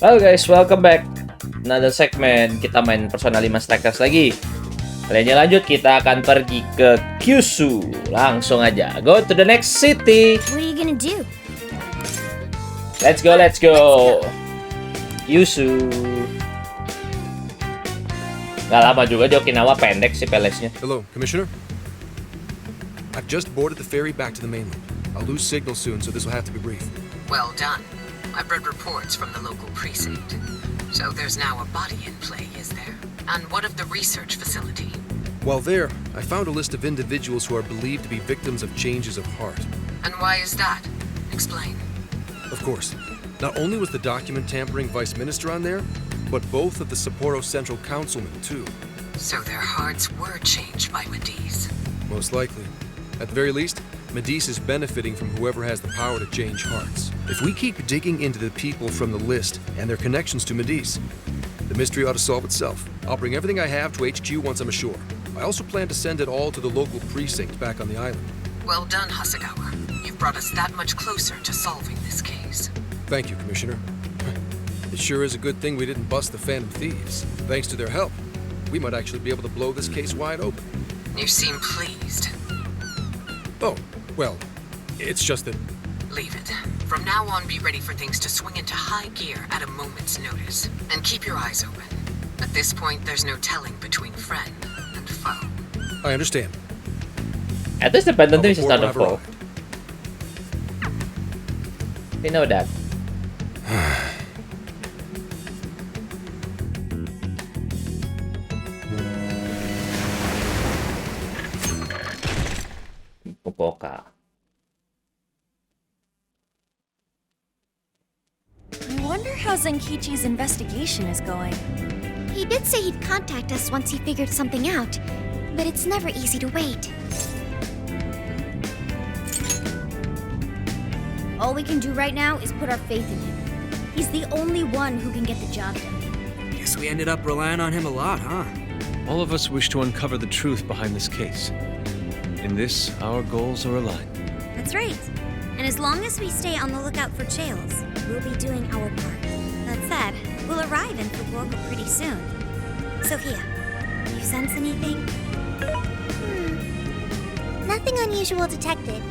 Halo guys, welcome back. Another segment, kita main Persona 5 Strikers lagi. Kalian lanjut, kita akan pergi ke Kyushu. Langsung aja, go to the next city. What are you gonna do? Let's go. Kyushu. Gak lama juga di Okinawa, pendek sih pelesnya. Hello, Commissioner. I've just boarded the ferry back to the mainland. I'll lose signal soon, so this will have to be brief. Well done. I've read reports from the local precinct. So there's now a body in play, is there? And what of the research facility? While there, I found a list of individuals who are believed to be victims of changes of heart. And why is that? Explain. Of course, not only was the document tampering vice minister on there, but both of the Sapporo Central Councilmen, too. So their hearts were changed by Mediz. Most likely. At the very least, Mediz is benefiting from whoever has the power to change hearts. If we keep digging into the people from the list and their connections to Mediz, the mystery ought to solve itself. I'll bring everything I have to HQ once I'm ashore. I also plan to send it all to the local precinct back on the island. Well done, Hasegawa. You've brought us that much closer to solving this case. Thank you, Commissioner. It sure is a good thing we didn't bust the Phantom Thieves. Thanks to their help, we might actually be able to blow this case wide open. You seem pleased. Oh, well, it's just that... Leave it. From now on, be ready for things to swing into high gear at a moment's notice. And keep your eyes open. At this point, there's no telling between friend and foe. I understand. At least the Phantom Thieves is I'll not a report foe. when I've arrived. We know that. Fukuoka. I wonder how Zenkichi's investigation is going. He did say he'd contact us once he figured something out, but it's never easy to wait. All we can do right now is put our faith in him. He's the only one who can get the job done. Guess we ended up relying on him a lot, huh? All of us wish to uncover the truth behind this case. In this, our goals are aligned. That's right. And as long as we stay on the lookout for jails, we'll be doing our part. That said, we'll arrive in Fukuoka pretty soon. Sophia, you sense anything? Nothing unusual detected.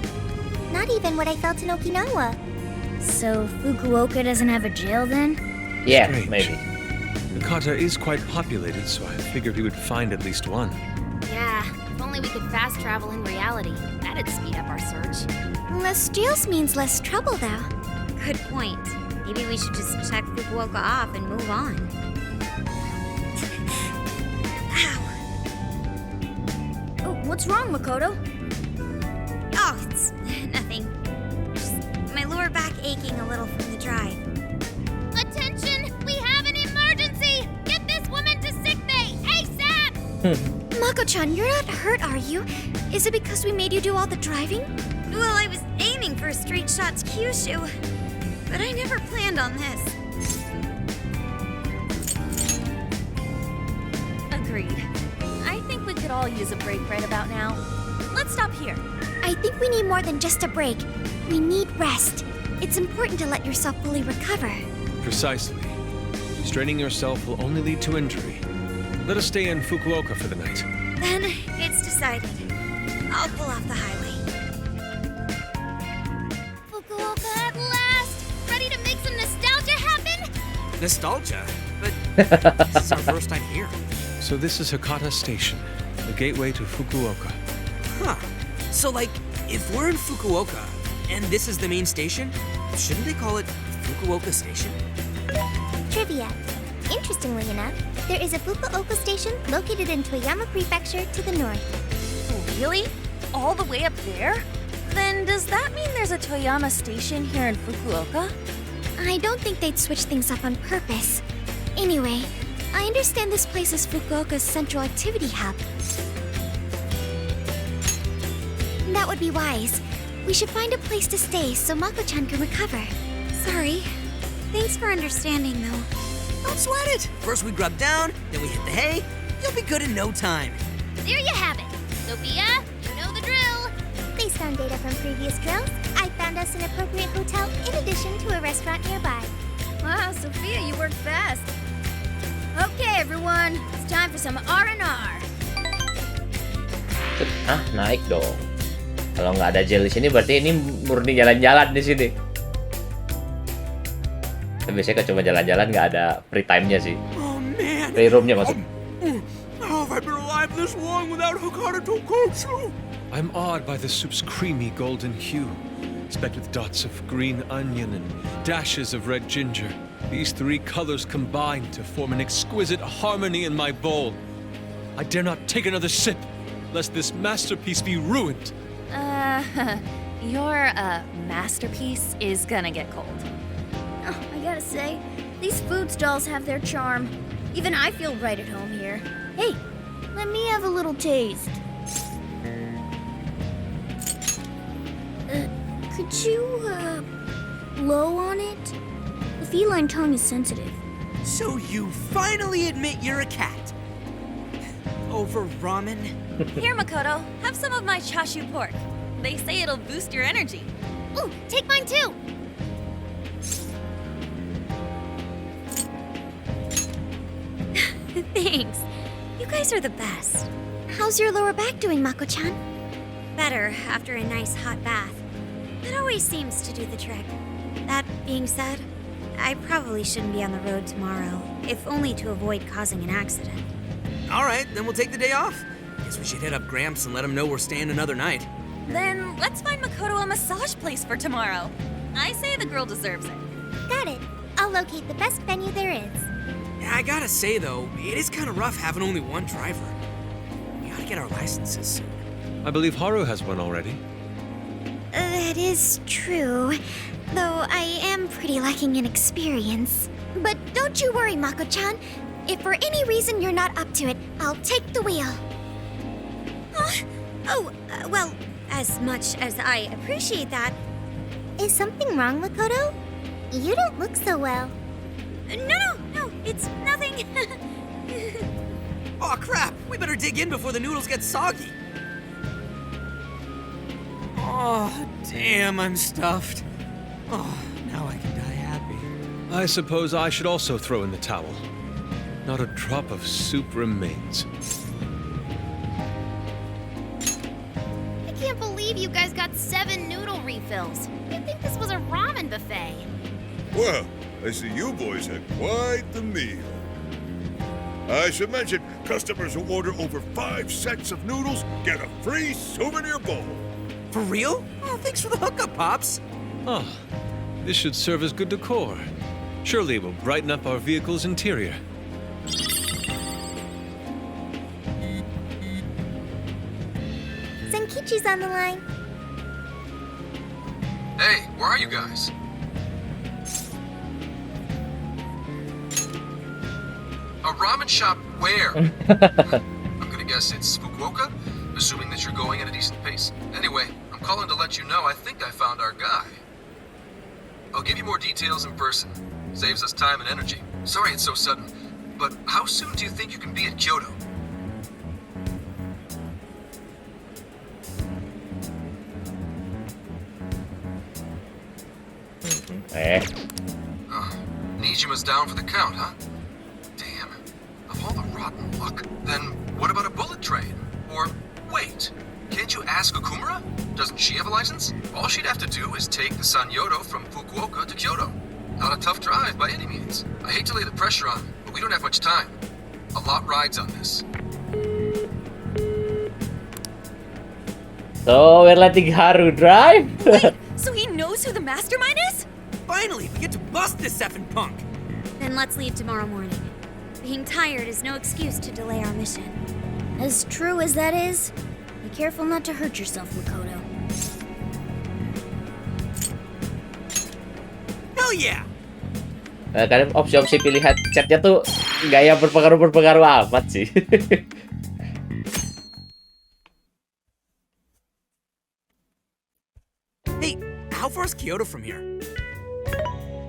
Not even what I felt in Okinawa. So Fukuoka doesn't have a jail then? Yeah, Strange. maybe. Hakata is quite populated, so I figured we would find at least one. Yeah, if only we could fast travel in reality. That'd speed up our search. Less jails means less trouble, though. Good point. Maybe we should just check Fukuoka off and move on. Ow. Oh, what's wrong, Makoto? Oh, it's nothing. Just my lower back aching a little from the drive. Attention! We have an emergency! Get this woman to sickbay! ASAP! Mako-chan, you're not hurt, are you? Is it because we made you do all the driving? Well, I was aiming for a straight shot to Kyushu, but I never planned on this. Agreed. I think we could all use a break right about now. Let's stop here. I think we need more than just a break. We need rest. It's important to let yourself fully recover. Precisely. Straining yourself will only lead to injury. Let us stay in Fukuoka for the night. Then it's decided. I'll pull off the highway. Fukuoka at last! Ready to make some nostalgia happen? Nostalgia? But this is our first time here. So this is Hakata Station, the gateway to Fukuoka. Huh. So, like, if we're in Fukuoka, and this is the main station, shouldn't they call it Fukuoka Station? Trivia. Interestingly enough, there is a Fukuoka station located in Toyama Prefecture to the north. Really? All the way up there? Then does that mean there's a Toyama station here in Fukuoka? I don't think they'd switch things up on purpose. Anyway, I understand this place is Fukuoka's central activity hub. That would be wise. We should find a place to stay so Mako-chan can recover. Sorry. Thanks for understanding, though. Don't sweat it. First we grub down, then we hit the hay. You'll be good in no time. There you have it. Sophia, you know the drill. Based on data from previous drills, I found us an appropriate hotel in addition to a restaurant nearby. Wow, Sophia, you work fast. Okay, everyone, it's time for some R&R. Naik dong. Kalau nggak ada Jill di sini berarti ini murni jalan-jalan di sini. Biasanya kan cuma jalan-jalan, nggak ada free time-nya sih. Oh man. Free room-nya maksud. How have I been alive this long without Hokkaido tonkotsu? I'm awed by the soup's creamy golden hue, specked with dots of green onion and dashes of red ginger. These three colors combine to form an exquisite harmony in my bowl. I dare not take another sip, lest this masterpiece be ruined. Your masterpiece is gonna get cold. Oh, I gotta say, these food stalls have their charm. Even I feel right at home here. Hey, let me have a little taste. Could you, blow on it? The feline tongue is sensitive. So you finally admit you're a cat. Over ramen? Here, Makoto, have some of my chashu pork. They say it'll boost your energy. Ooh, take mine too! Thanks. You guys are the best. How's your lower back doing, Mako-chan? Better after a nice hot bath. That always seems to do the trick. That being said, I probably shouldn't be on the road tomorrow, if only to avoid causing an accident. All right, then we'll take the day off. Guess we should hit up Gramps and let him know we're staying another night. Then let's find Makoto a massage place for tomorrow. I say the girl deserves it. Got it. I'll locate the best venue there is. Yeah, I gotta say though, it is kind of rough having only one driver. We gotta get our licenses soon. I believe Haru has one already. That is true, though I am pretty lacking in experience. But don't you worry, Mako-chan. If for any reason you're not up to it, I'll take the wheel. Well, as much as I appreciate that. Is something wrong, Makoto? You don't look so well. No, it's nothing. Oh crap, we better dig in before the noodles get soggy. Oh, damn, I'm stuffed. Oh, now I can die happy. I suppose I should also throw in the towel. Not a drop of soup remains. I can't believe you guys got 7 noodle refills. You'd think this was a ramen buffet. Well, I see you boys had quite the meal. I should mention, customers who order over 5 sets of noodles get a free souvenir bowl. For real? Oh, thanks for the hookup, Pops. Ah, this should serve as good decor. Surely it will brighten up our vehicle's interior. Senkichi's on the line. Hey, where are you guys? A ramen shop where? I'm gonna guess it's Fukuoka, assuming that you're going at a decent pace. Anyway, I'm calling to let you know I think I found our guy. I'll give you more details in person. Saves us time and energy. Sorry it's so sudden, but how soon do you think you can be at Kyoto? Nijima's down for the count, huh? Damn. Of all the rotten luck. Then what about a bullet train? Or wait, can't you ask Okumura? Doesn't she have a license? All she'd have to do is take the Sanyodo from Fukuoka to Kyoto. Not a tough drive by any means. I hate to lay the pressure on, but we don't have much time. A lot rides on this. So we're letting Haru drive? Wait, so he knows who the mastermind is? Finally, we get to bust this effing punk. Then let's leave tomorrow morning. Being tired is no excuse to delay our mission. As true as that is, be careful not to hurt yourself, Makoto. Hell yeah! Kadang opsi-opsi pilihan chatnya tuh nggak yang berpengaruh amat sih. Hey, how far is Kyoto from here?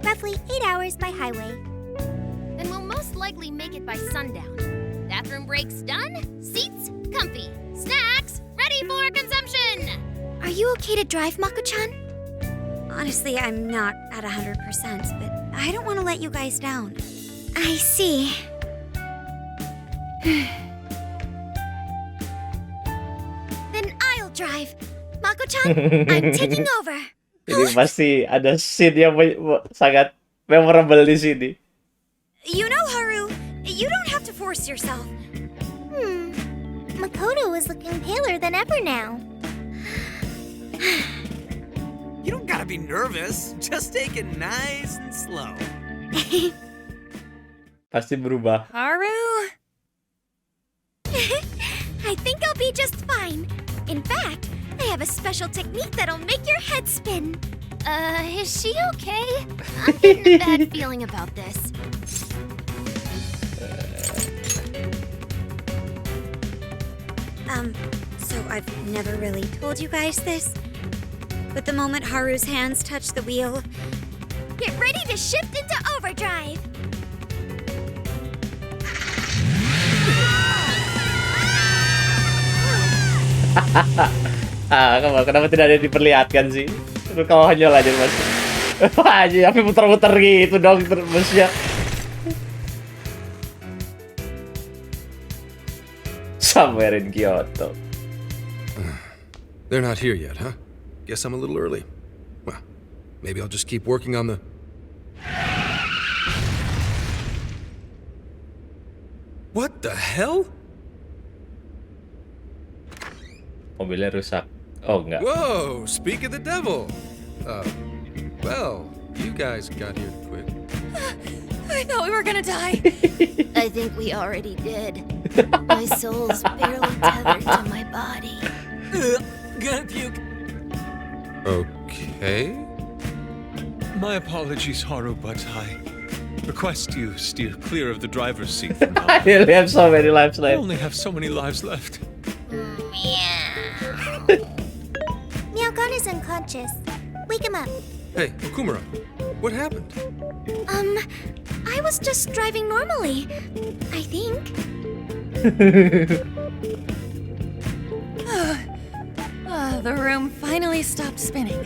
Roughly 8 hours by highway. Then we'll most likely make it by sundown. Bathroom breaks done, seats comfy, snacks ready for consumption! Are you okay to drive, Mako-chan? Honestly, I'm not at 100%, but I don't want to let you guys down. I see. Then I'll drive. Mako-chan, I'm taking over. Ini pasti ada scene yang sangat memorable di sini. You know, Haru, you don't have to force yourself. Makoto is looking paler than ever now. You don't gotta be nervous. Just take it nice and slow. Pasti berubah. Haru? I think I'll be just fine. In fact, I have a special technique that'll make your head spin. Is she okay? I'm getting a bad feeling about this. So I've never really told you guys this, but the moment Haru's hands touch the wheel, Get ready to shift into overdrive. Kenapa tidak ada yang diperlihatkan sih? Itu konyol aja mas. Wah, tapi muter-muter gitu dong terusnya. Somewhere in Kyoto. They're not here yet, huh? Guess I'm a little early. Well, maybe I'll just keep working on the... What the hell? Mobilnya rusak. Oh, enggak. Whoa, speak of the devil. Well, you guys got here quick. I thought we were gonna die. I think we already did. My soul's barely tethered to my body. Gonna puke. Okay. My apologies, Haru, but I request you steer clear of the driver's seat from now on. I only have so many lives I left. only have so many lives left. Meowgon is unconscious. Wake him up. Hey, Okumura, what happened? I was just driving normally. I think. The room finally stopped spinning.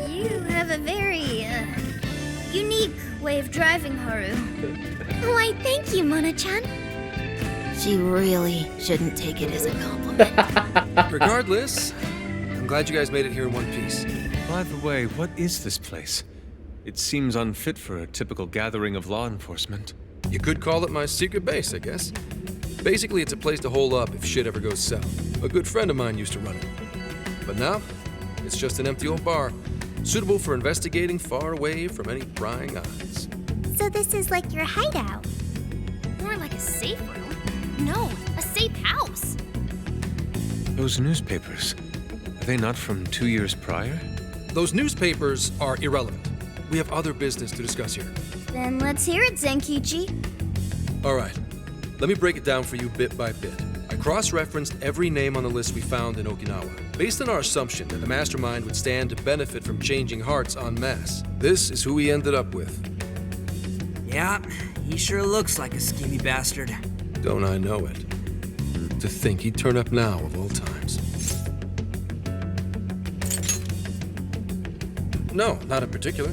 You have a very, unique way of driving, Haru. Why, thank you, Mona-chan. She really shouldn't take it as a compliment. Regardless, I'm glad you guys made it here in one piece. By the way, what is this place? It seems unfit for a typical gathering of law enforcement. You could call it my secret base, I guess. Basically, it's a place to hole up if shit ever goes south. A good friend of mine used to run it. But now, it's just an empty old bar, suitable for investigating far away from any prying eyes. So this is like your hideout? More like a safe room. No, a safe house. Those newspapers, are they not from 2 years prior? Those newspapers are irrelevant. We have other business to discuss here. Then let's hear it, Zenkichi. All right, let me break it down for you bit by bit. I cross-referenced every name on the list we found in Okinawa, based on our assumption that the mastermind would stand to benefit from changing hearts en masse. This is who we ended up with. Yeah, he sure looks like a schemy bastard. Don't I know it? To think he'd turn up now of all times. No, not in particular.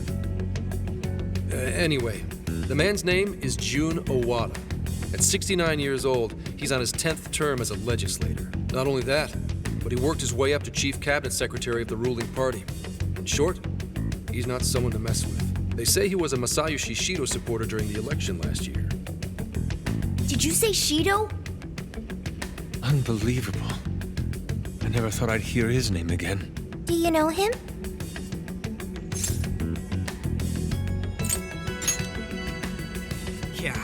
Anyway, the man's name is Jun Owada. At 69 years old, he's on his 10th term as a legislator. Not only that, but he worked his way up to chief cabinet secretary of the ruling party. In short, he's not someone to mess with. They say he was a Masayoshi Shido supporter during the election last year. Did you say Shido? Unbelievable. I never thought I'd hear his name again. Do you know him? Yeah,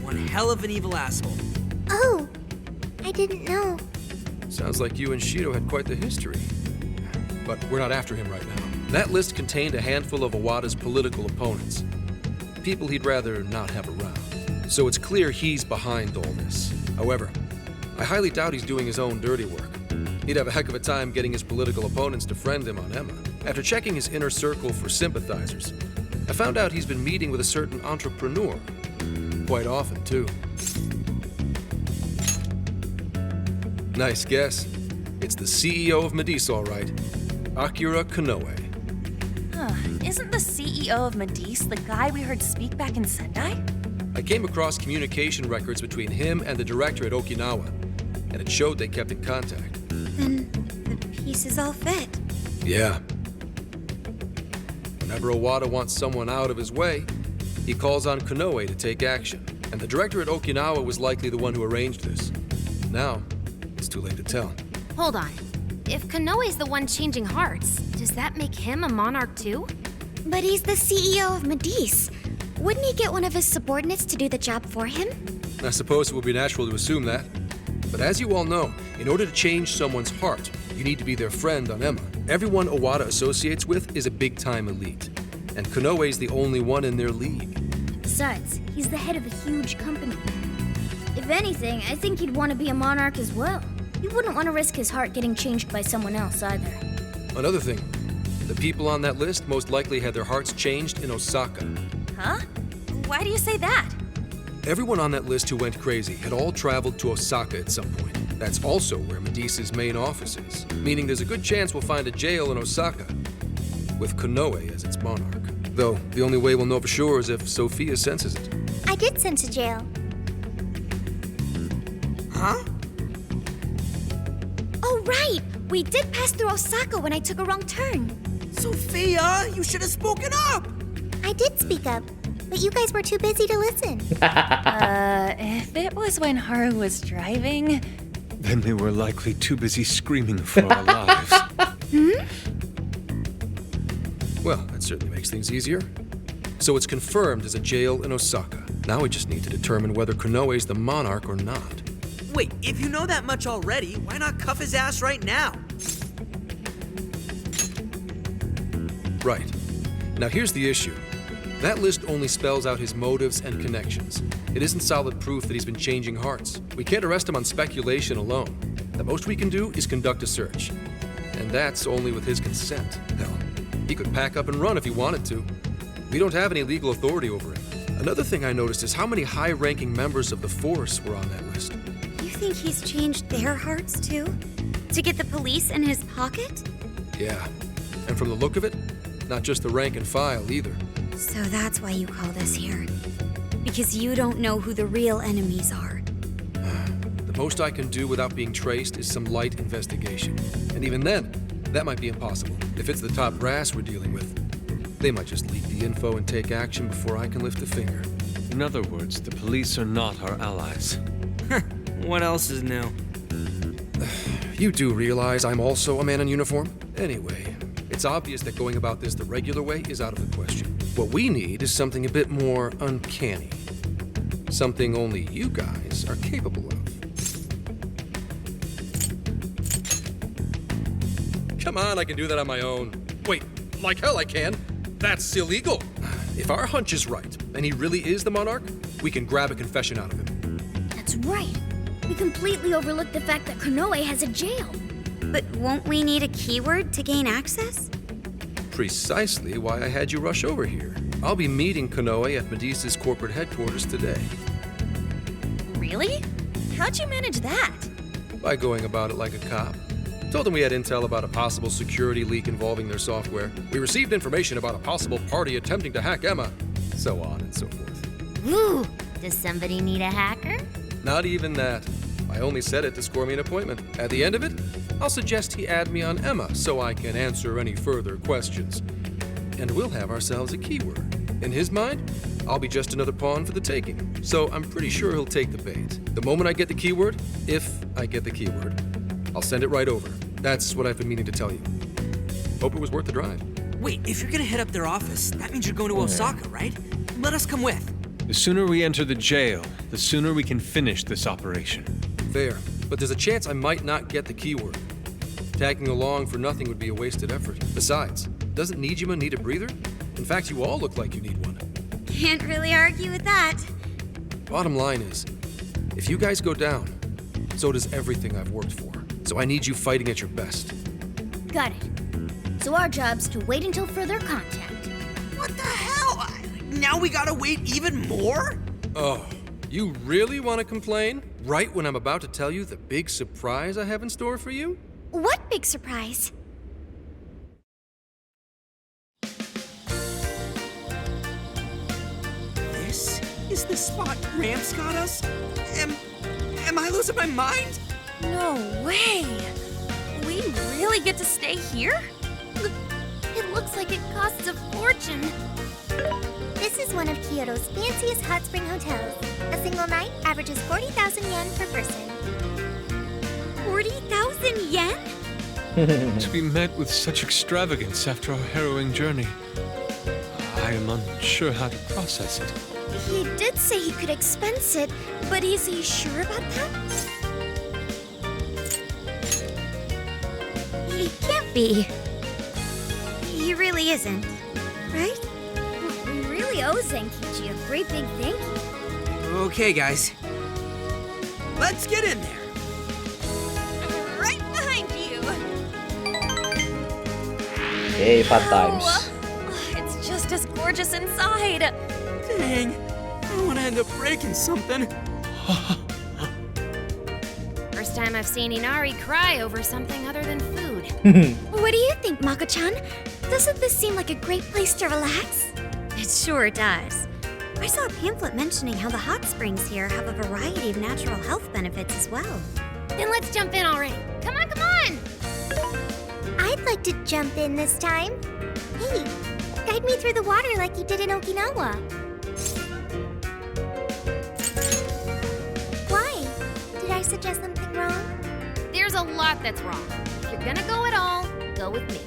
one hell of an evil asshole. Oh, I didn't know. Sounds like you and Shido had quite the history. But we're not after him right now. That list contained a handful of Owada's political opponents. People he'd rather not have around. So it's clear he's behind all this. However, I highly doubt he's doing his own dirty work. He'd have a heck of a time getting his political opponents to friend him on Emma. After checking his inner circle for sympathizers, I found out he's been meeting with a certain entrepreneur. Quite often, too. Nice guess. It's the CEO of Medice, all right. Akira Konoe. Isn't the CEO of Medice the guy we heard speak back in Sendai? I came across communication records between him and the director at Okinawa, and it showed they kept in contact. Then the pieces all fit. Yeah. Whenever Owada wants someone out of his way, he calls on Konoe to take action. And the director at Okinawa was likely the one who arranged this. Now, it's too late to tell. Hold on. If Konoe's the one changing hearts, does that make him a monarch too? But he's the CEO of Medice. Wouldn't he get one of his subordinates to do the job for him? I suppose it would be natural to assume that. But as you all know, in order to change someone's heart, you need to be their friend on Emma. Everyone Owada associates with is a big-time elite. And Konoe's the only one in their league. Besides, he's the head of a huge company. If anything, I think he'd want to be a monarch as well. He wouldn't want to risk his heart getting changed by someone else either. Another thing, the people on that list most likely had their hearts changed in Osaka. Huh? Why do you say that? Everyone on that list who went crazy had all traveled to Osaka at some point. That's also where Medice's main office is, meaning there's a good chance we'll find a jail in Osaka, with Konoe as its monarch. Though, the only way we'll know for sure is if Sophia senses it. I did sense a jail. Huh? Oh, right! We did pass through Osaka when I took a wrong turn. Sophia, you should have spoken up! I did speak up, but you guys were too busy to listen. If it was when Haru was driving... Then they were likely too busy screaming for our lives. Well, that certainly makes things easier. So it's confirmed as a jail in Osaka. Now we just need to determine whether Konoe's the monarch or not. Wait, if you know that much already, why not cuff his ass right now? Right. Now here's the issue. That list only spells out his motives and connections. It isn't solid proof that he's been changing hearts. We can't arrest him on speculation alone. The most we can do is conduct a search. And that's only with his consent. Hell, he could pack up and run if he wanted to. We don't have any legal authority over him. Another thing I noticed is how many high-ranking members of the force were on that list. You think he's changed their hearts too? To get the police in his pocket? Yeah. And from the look of it, not just the rank and file either. So that's why you called us here. Because you don't know who the real enemies are. The most I can do without being traced is some light investigation. And even then, that might be impossible. If it's the top brass we're dealing with, they might just leak the info and take action before I can lift a finger. In other words, the police are not our allies. What else is new? You do realize I'm also a man in uniform? Anyway, it's obvious that going about this the regular way is out of the question. What we need is something a bit more uncanny. Something only you guys are capable of. Come on, I can do that on my own. Wait, like hell I can. That's illegal. If our hunch is right, and he really is the monarch, we can grab a confession out of him. That's right. We completely overlooked the fact that Konoe has a jail. But won't we need a keyword to gain access? Precisely why I had you rush over here. I'll be meeting Konoe at Medice's corporate headquarters today. Really? How'd you manage that? By going about it like a cop. Told them we had intel about a possible security leak involving their software. We received information about a possible party attempting to hack Emma. So on and so forth. Ooh, does somebody need a hacker? Not even that. I only said it to score me an appointment. At the end of it, I'll suggest he add me on Emma so I can answer any further questions. And we'll have ourselves a keyword. In his mind, I'll be just another pawn for the taking. So I'm pretty sure he'll take the bait. The moment I get the keyword, if I get the keyword, I'll send it right over. That's what I've been meaning to tell you. Hope it was worth the drive. Wait, if you're gonna head up their office, that means you're going to Osaka, right? Let us come with. The sooner we enter the jail, the sooner we can finish this operation. Fair, but there's a chance I might not get the keyword. Tagging along for nothing would be a wasted effort. Besides, doesn't Nijima need a breather? In fact, you all look like you need one. Can't really argue with that. Bottom line is, if you guys go down, so does everything I've worked for. So I need you fighting at your best. Got it. So our job's to wait until further contact. What the hell? Now we gotta wait even more? Oh, you really want to complain? Right when I'm about to tell you the big surprise I have in store for you? What big surprise? Is this spot Gramps got us? Am I losing my mind? No way! We really get to stay here? It looks like it costs a fortune. This is one of Kyoto's fanciest hot spring hotels. A single night averages 40,000 yen per person. 40,000 yen? To be met with such extravagance after our harrowing journey, I am unsure how to process it. He did say he could expense it, but is he sure about that? He can't be. He really isn't, right? We really owe Zenkichi a great big thank you. Okay, guys. Let's get in there. Right behind you! Hey, fun times. Oh, it's just as gorgeous inside. Dang, I don't want to end up breaking something. First time I've seen Inari cry over something other than food. What do you think, Mako-chan? Doesn't this seem like a great place to relax? It sure does. I saw a pamphlet mentioning how the hot springs here have a variety of natural health benefits as well. Then let's jump in already. Come on, come on! I'd like to jump in this time. Hey, guide me through the water like you did in Okinawa. Why? Did I suggest something wrong? There's a lot that's wrong. If you're gonna go at all, go with me.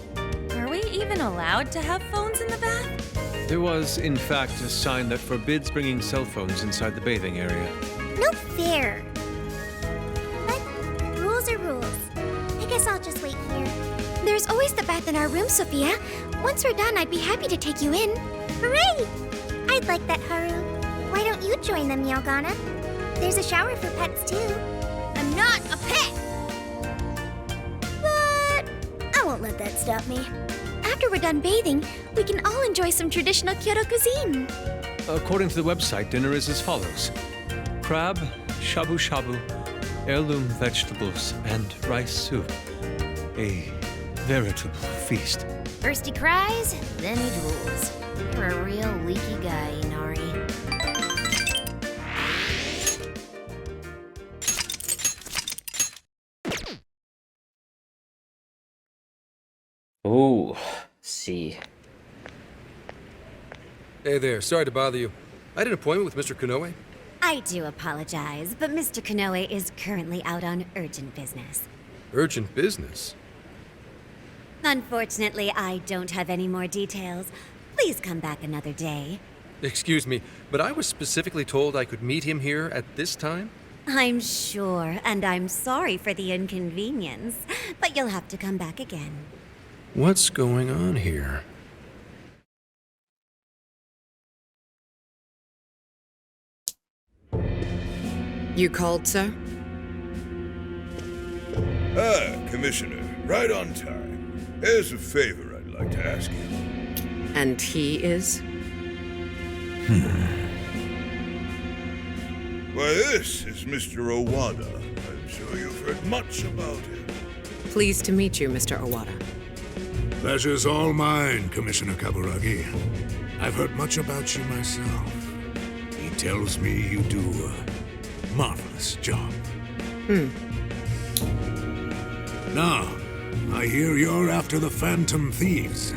Are we even allowed to have phones in the bath? There was, in fact, a sign that forbids bringing cell phones inside the bathing area. No fair. But rules are rules. I guess I'll just wait here. There's always the bath in our room, Sophia. Once we're done, I'd be happy to take you in. Hooray! I'd like that, Haru. Why don't you join them, Yagana? There's a shower for pets, too. I'm not a pet! But I won't let that stop me. After we're done bathing, we can all enjoy some traditional Kyoto cuisine. According to the website, dinner is as follows: crab, shabu shabu, heirloom vegetables, and rice soup. A veritable feast. First he cries, then he drools. You're a real leaky guy, Inari. Ooh, see. Hey there, sorry to bother you. I had an appointment with Mr. Konoe. I do apologize, but Mr. Konoe is currently out on urgent business. Urgent business? Unfortunately, I don't have any more details. Please come back another day. Excuse me, but I was specifically told I could meet him here at this time? I'm sure, and I'm sorry for the inconvenience, but you'll have to come back again. What's going on here? You called, sir? Commissioner, right on time. There's a favor I'd like to ask you. And he is? Why, this is Mr. Owada. I'm sure you've heard much about him. Pleased to meet you, Mr. Owada. Pleasure's all mine, Commissioner Kaburagi. I've heard much about you myself. He tells me you do a marvelous job. Now, I hear you're after the Phantom Thieves.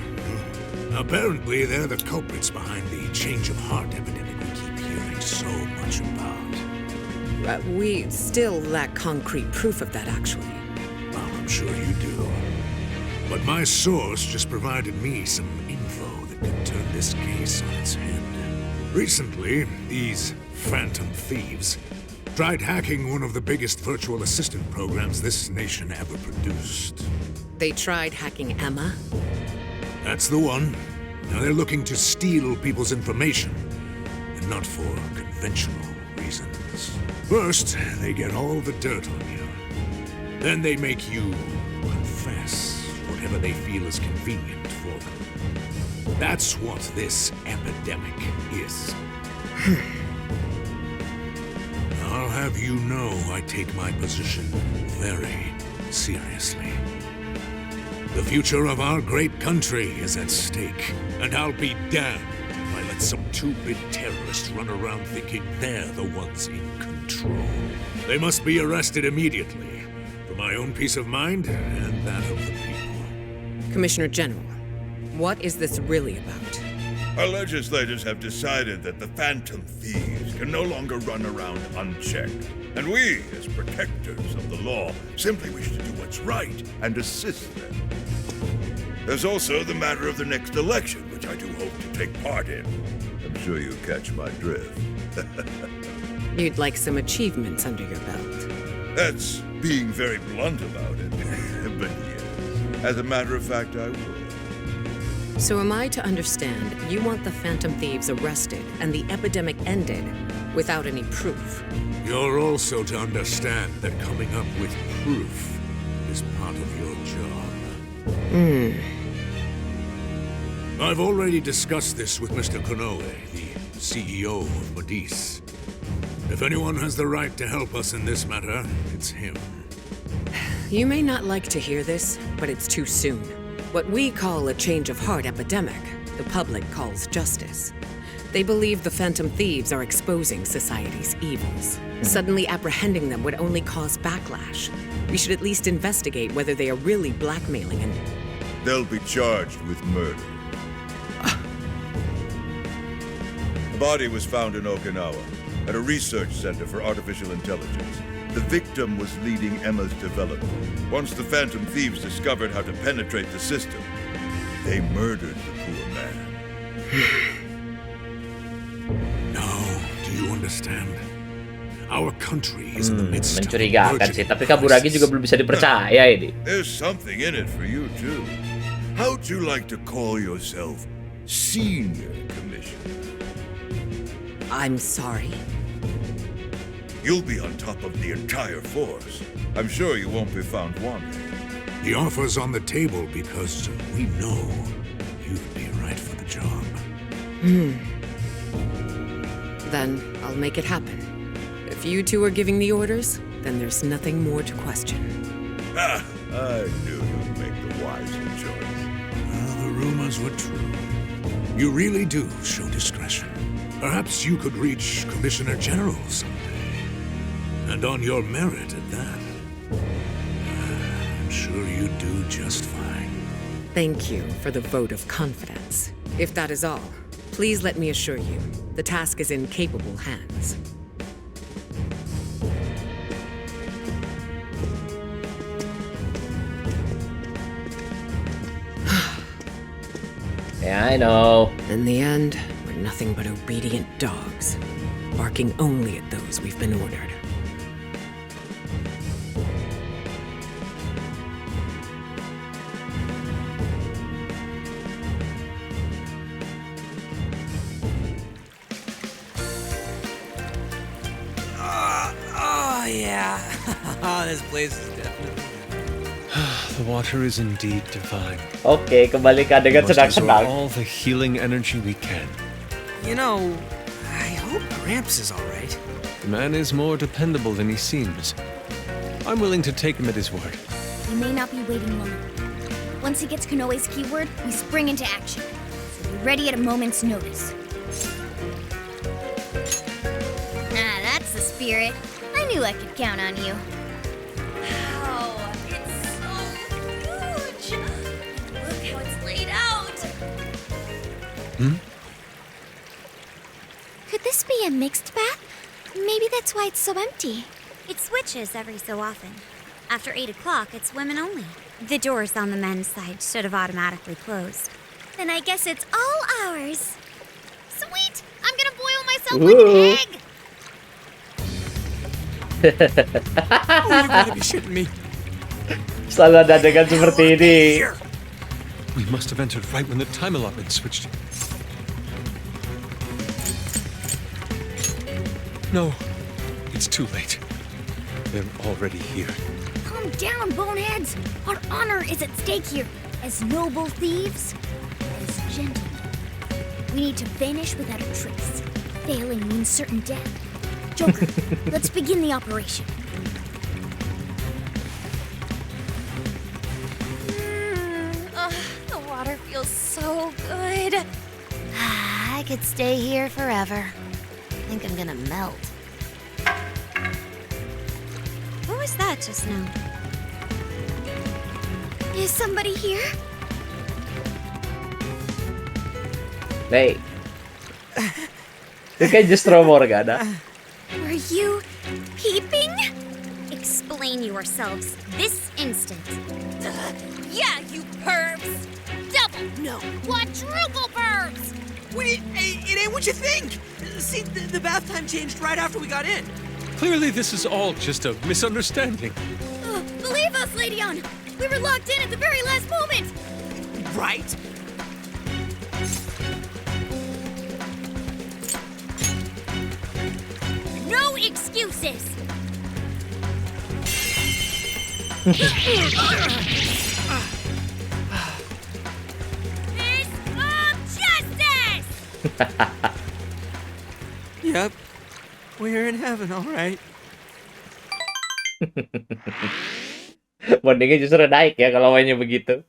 Apparently, they're the culprits behind the change of heart epidemic we keep hearing so much about. We still lack concrete proof of that, actually. Well, I'm sure you do. But my source just provided me some info that could turn this case on its head. Recently, these Phantom Thieves tried hacking one of the biggest virtual assistant programs this nation ever produced. They tried hacking Emma? That's the one. Now they're looking to steal people's information, and not for conventional reasons. First, they get all the dirt on you. Then they make you confess whatever they feel is convenient for them. That's what this epidemic is. I'll have you know I take my position very seriously. The future of our great country is at stake, and I'll be damned if I let some two-bit terrorists run around thinking they're the ones in control. They must be arrested immediately, for my own peace of mind and that of the people. Commissioner General, what is this really about? Our legislators have decided that the Phantom Thieves can no longer run around unchecked. And we, as protectors of the law, simply wish to do what's right and assist them. There's also the matter of the next election, which I do hope to take part in. I'm sure you catch my drift. You'd like some achievements under your belt. That's being very blunt about it. But yes, as a matter of fact, I will. So am I to understand you want the Phantom Thieves arrested and the epidemic ended without any proof? You're also to understand that coming up with proof is part of your job. I've already discussed this with Mr. Konoe, the CEO of Medis. If anyone has the right to help us in this matter, it's him. You may not like to hear this, but it's too soon. What we call a change of heart epidemic, the public calls justice. They believe the Phantom Thieves are exposing society's evils. Suddenly apprehending them would only cause backlash. We should at least investigate whether they are really blackmailing and... They'll be charged with murder. A body was found in Okinawa, at a research center for artificial intelligence. The victim was leading Emma's development. Once the Phantom Thieves discovered how to penetrate the system, they murdered the poor man. Now, do you understand? Our country is in the midst of Mencurigakan sih, tapi Kaburagi juga belum bisa dipercaya ini. There's something in it for you too. How'd you like to call yourself Senior Commissioner? I'm sorry. You'll be on top of the entire force. I'm sure you won't be found wanting. The offer's on the table because we know you'd be right for the job. Then I'll make it happen. If you two are giving the orders, then there's nothing more to question. Ah, I knew you'd make the wiser choice. Well, the rumors were true. You really do show discretion. Perhaps you could reach Commissioner General someday. And on your merit at that. I'm sure you'd do just fine. Thank you for the vote of confidence. If that is all, please let me assure you, the task is in capable hands. Yeah, I know. In the end, we're nothing but obedient dogs, barking only at those we've been ordered. Oh, yeah. This place is definitely... The water is indeed divine. Oke, kembali ke adegan We must absorb senang-senang. all the healing energy we can. You know, I hope Gramps is all right. The man is more dependable than he seems. I'm willing to take him at his word. We may not be waiting long. Once he gets Konoe's keyword, we spring into action. So be ready at a moment's notice. Ah, that's the spirit. I knew I could count on you. Wow, it's so huge! Look how it's laid out! Could this be a mixed bath? Maybe that's why it's so empty. It switches every so often. After 8 o'clock, it's women only. The doors on the men's side should have automatically closed. Then I guess it's all ours. Sweet! I'm gonna boil myself like an egg! Oh, you gotta be shitting me. Selalu ada adegan seperti ini. We must have entered right when the time allotment switched. No, it's too late. They're already here. Calm down, boneheads! Our honor is at stake here. As noble thieves, as gentlemen. We need to vanish without a trace. Failing means certain death. Joker, let's begin the operation. The water feels so good. could stay here forever. I think I'm gonna melt. What was that just now? Is somebody here? Hey. Itu kan justru Morgana. Were you peeping? Explain yourselves this instant. Yeah, you pervs! Double, no, quadruple pervs! Wait, it ain't what you think! See, the bath time changed right after we got in. Clearly, this is all just a misunderstanding. Believe us, Lady On! We were locked in at the very last moment! Right? No excuses! Fist of justice! Yep. We're in heaven, all right. Bondingnya justru naik ya kalau mainnya begitu.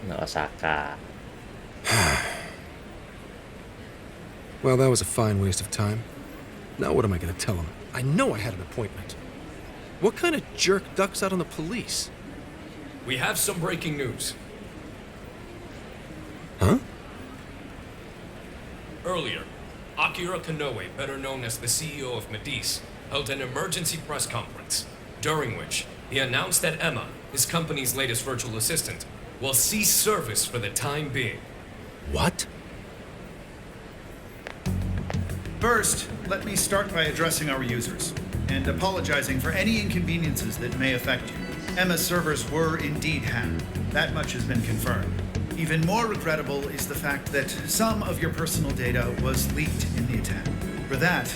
Osaka. Well, that was a fine waste of time. Now what am I going to tell him? I know I had an appointment. What kind of jerk ducks out on the police? We have some breaking news. Huh? Earlier, Akira Konoe, better known as the CEO of Medice, held an emergency press conference, during which he announced that Emma, his company's latest virtual assistant, will cease service for the time being. What? First, let me start by addressing our users and apologizing for any inconveniences that may affect you. Emma's servers were indeed hacked. That much has been confirmed. Even more regrettable is the fact that some of your personal data was leaked in the attack. For that,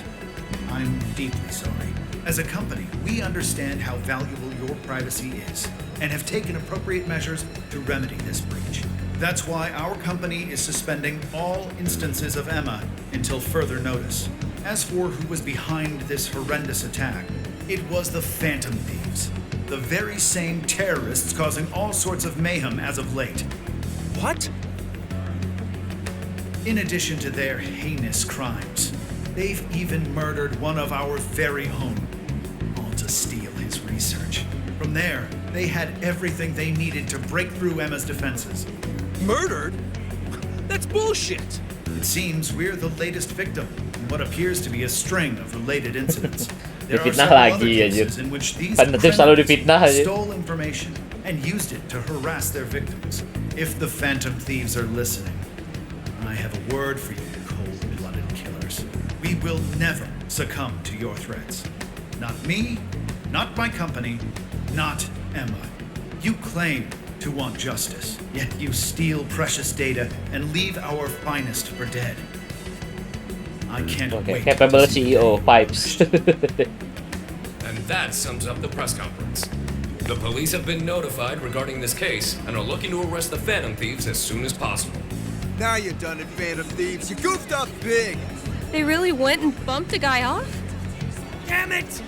I'm deeply sorry. As a company, we understand how valuable your privacy is and have taken appropriate measures to remedy this breach. That's why our company is suspending all instances of Emma until further notice. As for who was behind this horrendous attack, it was the Phantom Thieves, the very same terrorists causing all sorts of mayhem as of late. What? In addition to their heinous crimes, they've even murdered one of our very own, all to steal his research. From there, they had everything they needed to break through Emma's defenses. Murdered? That's bullshit! It seems we're the latest victim in what appears to be a string of related incidents. There are Difitnah several other lagi, cases anjir. in which these Penetip selalu difitnah criminals aja. stole information and used it to harass their victims. If the Phantom Thieves are listening, I have a word for you, cold-blooded killers. We will never succumb to your threats. Not me, not my company, not Emma. You claim to want justice, yet you steal precious data and leave our finest for dead. I can't Okay, wait. capable to see CEO vibes. And that sums up the press conference. The police have been notified regarding this case and are looking to arrest the Phantom Thieves as soon as possible. Now you're done it, Phantom Thieves. You goofed up big. They really went and bumped a guy off? Damn it!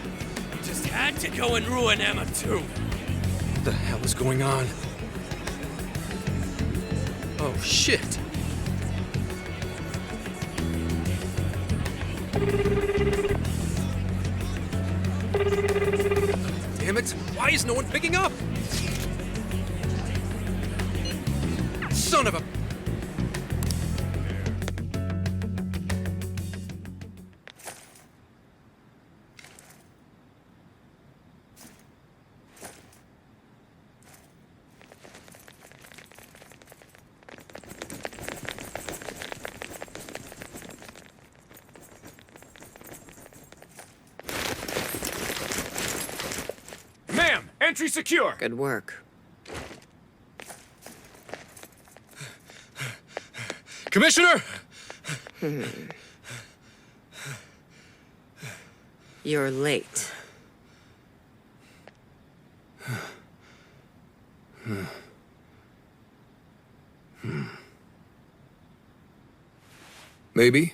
You just had to go and ruin Emma, too. What the hell is going on? Oh, shit. Damn it! Why is no one picking up? Son of a... Ma'am, entry secure. Good work. Commissioner! You're late. Maybe.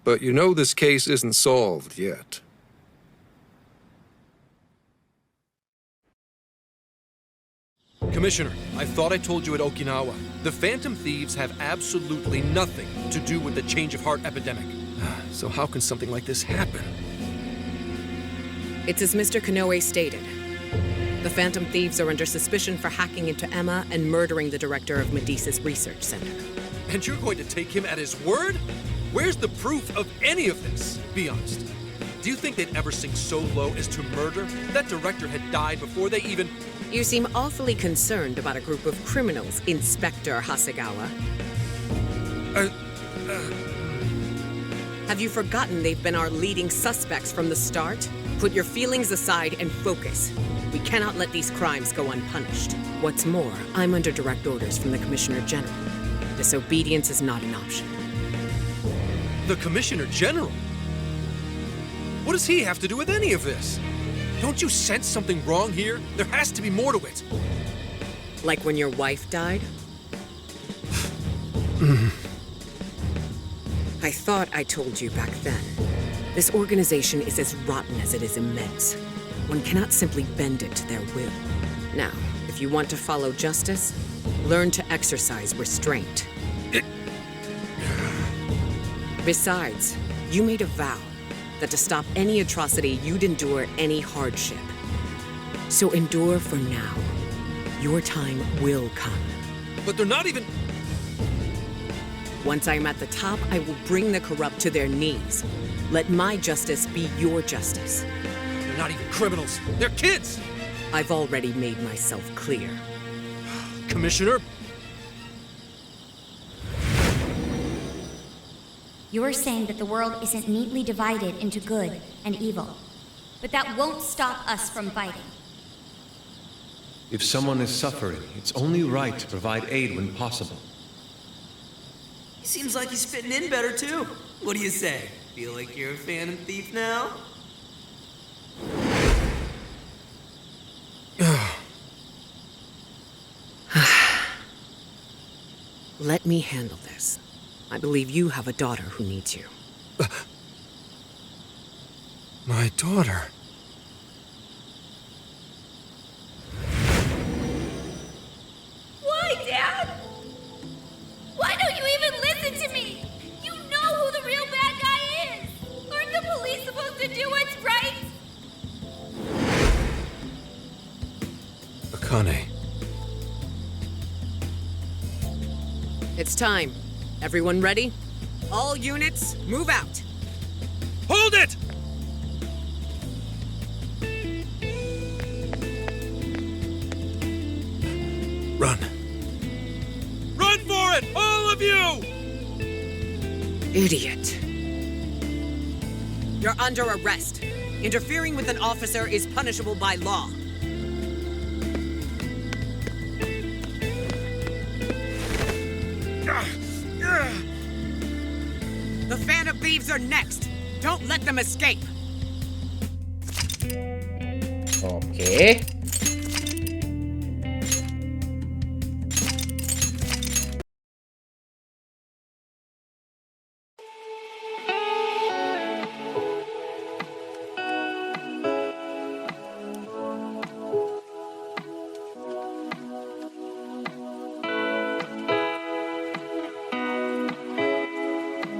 But you know this case isn't solved yet. Commissioner, I thought I told you at Okinawa. The Phantom Thieves have absolutely nothing to do with the change of heart epidemic. So how can something like this happen? It's as Mr. Kanoe stated. The Phantom Thieves are under suspicion for hacking into Emma and murdering the director of Medici's research center. And you're going to take him at his word? Where's the proof of any of this? Be honest. Do you think they'd ever sink so low as to murder? That director had died before they even... You seem awfully concerned about a group of criminals, Inspector Hasegawa. Have you forgotten they've been our leading suspects from the start? Put your feelings aside and focus. We cannot let these crimes go unpunished. What's more, I'm under direct orders from the Commissioner General. Disobedience is not an option. The Commissioner General? What does he have to do with any of this? Don't you sense something wrong here? There has to be more to it. Like when your wife died? I thought I told you back then. This organization is as rotten as it is immense. One cannot simply bend it to their will. Now, if you want to follow justice, learn to exercise restraint. Besides, you made a vow that to stop any atrocity, you'd endure any hardship. So endure for now. Your time will come. But they're not even... Once I'm at the top, I will bring the corrupt to their knees. Let my justice be your justice. They're not even criminals. They're kids! I've already made myself clear. Commissioner? You're saying that the world isn't neatly divided into good and evil. But that won't stop us from fighting. If someone is suffering, it's only right to provide aid when possible. He seems like he's fitting in better, too. What do you say? Feel like you're a Phantom Thief now? Let me handle this. I believe you have a daughter who needs you. My daughter? Why, Dad? Why don't you even listen to me? You know who the real bad guy is. Aren't the police supposed to do what's right? Akane. It's time. Everyone ready? All units, move out. Hold it! Run. Run for it! All of you! Idiot. You're under arrest. Interfering with an officer is punishable by law. The Phantom Thieves are next. Don't let them escape. Oke.